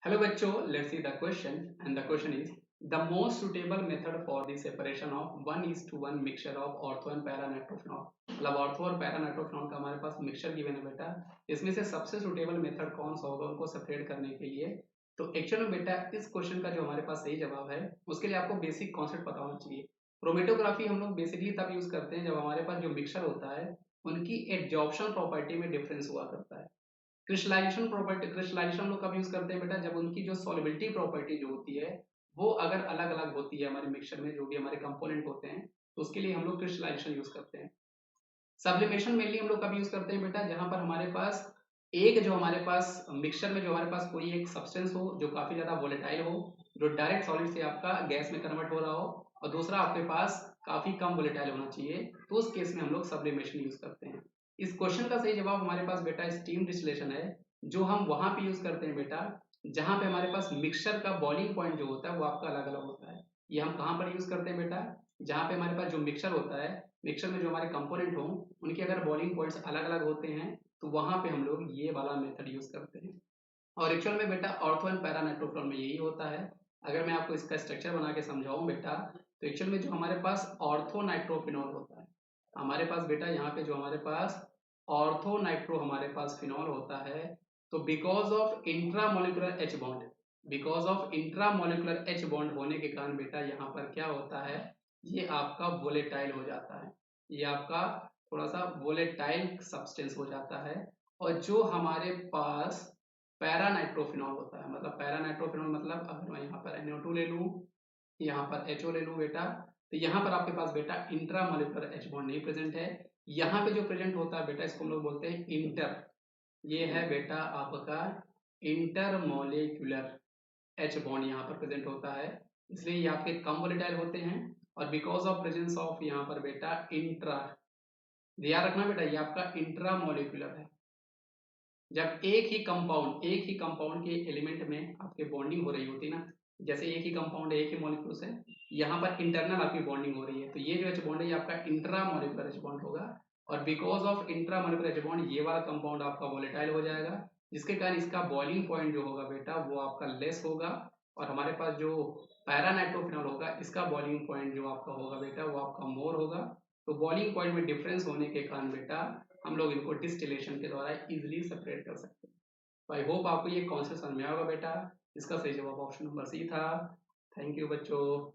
Hello बच्चों, let's see the question and the question is the most suitable method for the separation of 1:1 mixture of ortho and para nitrophenol. मतलब ortho और para nitrophenol का हमारे पास mixture given है बेटा। इसमें से सबसे सुटेबल मेथड कौन सा होगा उनको सेपरेट करने के लिए। तो एक्चुअल में बेटा इस क्वेश्चन का जो हमारे पास सही जवाब है उसके लिए आपको बेसिक कॉन्सेप्ट पता होना चाहिए। क्रोमेटोग्राफी हम लोग बेसिकली तब यूज करते हैं जब हमारे पास जो मिक्सचर होता है उनकी एडजॉर्प्शन प्रॉपर्टी में डिफरेंस हुआ करता है। क्रिस्टलाइजेशन हम लोग कब यूज करते हैं बेटा, जब उनकी जो सॉल्युबिलिटी प्रॉपर्टी जो होती है वो अगर अलग अलग होती है हमारे मिक्सचर में जो भी हमारे कंपोनेंट होते हैं, तो उसके लिए हम लोग क्रिस्टलाइजेशन यूज करते हैं। सब्लिमेशन मेनली हम लोग कब यूज करते हैं बेटा, जहां पर हमारे पास एक जो हमारे पास मिक्सचर में जो हमारे पास कोई एक सब्सटेंस हो जो काफी ज्यादा वोलेटाइल हो, जो डायरेक्ट सॉलिड से आपका गैस में कन्वर्ट हो रहा हो, और दूसरा आपके पास काफी कम वोलेटाइल होना चाहिए, तो उस केस में हम लोग सब्लिमेशन यूज करते हैं। इस क्वेश्चन का सही जवाब हमारे पास बेटा स्टीम डिस्टिलेशन है, जो हम वहां पे यूज करते हैं बेटा जहां पे हमारे पास मिक्सचर का बॉइलिंग पॉइंट जो होता है वो आपका अलग अलग होता है। ये हम कहाँ पर यूज करते हैं बेटा, जहाँ पे हमारे पास जो मिक्सचर होता है, मिक्सचर में जो हमारे कंपोनेंट हों उनके अगर बॉइलिंग पॉइंट्स अलग अलग होते हैं, तो वहां पे हम लोग ये वाला मेथड यूज करते हैं। और एक्चुअल में बेटा ऑर्थो एंड पैरा नाइट्रोफिनॉल में यही होता है। अगर मैं आपको इसका स्ट्रक्चर बना के समझाऊं बेटा, तो एक्चुअल में जो हमारे पास ऑर्थो नाइट्रोफिनॉल होता है, हमारे पास बेटा यहाँ पे जो हमारे पास ऑर्थो नाइट्रो हमारे पास फिनॉल होता है, तो because of intramolecular H bond, because of intramolecular H bond होने के कारण बेटा यहाँ पर क्या होता है, ये आपका वोलेटाइल हो जाता है, ये आपका थोड़ा सा वोलेटाइल सब्सटेंस हो जाता है। और जो हमारे पास पैरा नाइट्रोफिनॉल होता है, मतलब पैरा नाइट्रोफिनॉल मतलब अगर मैं यहाँ पर NO2 ले लूँ, यहाँ पर HO ले लूँ बेटा, तो यहाँ पर आपके पास बेटा इंट्रामोलिकुलर एच बॉन्ड नहीं प्रेजेंट है। यहाँ पे जो प्रेजेंट होता है बेटा इसको हम लोग बोलते हैं इंटर, ये है बेटा आपका इंटरमोलिकुलर एच बॉन्ड यहाँ पर प्रेजेंट होता है, इसलिए ये आपके कम वोलेटाइल होते हैं। और बिकॉज ऑफ प्रेजेंस ऑफ यहाँ पर बेटा इंट्रा, ध्यान रखना बेटा ये आपका इंट्रामोलिकुलर है। जब एक ही कंपाउंड के एलिमेंट में आपके बॉन्डिंग हो रही होती है ना, जैसे एक ही कंपाउंड है एक ही मॉलिक्यूल्स है, यहाँ पर इंटरनल आपकी बॉन्डिंग हो रही है, तो ये जो एच बॉन्ड है ये आपका इंट्रा मॉलिकुलर एच बॉन्ड होगा। और because of intra molecular H bond ये वाला कंपाउंड आपका वोलेटाइल हो जाएगा, जिसके कारण इसका बॉइलिंग पॉइंट जो होगा बेटा वो आपका लेस होगा। और हमारे पास जो पैरा नाइट्रोफिनॉल होगा इसका बॉइलिंग पॉइंट जो आपका होगा बेटा वो आपका मोर होगा। तो बॉइलिंग पॉइंट में डिफरेंस होने के कारण बेटा हम लोग इनको डिस्टिलेशन के द्वारा इजीली सेपरेट कर सकते हैं। तो आई होप आपको ये कॉन्सेप्ट समझ में आएगा बेटा। इसका सही जवाब ऑप्शन नंबर सी था। थैंक यू बच्चों।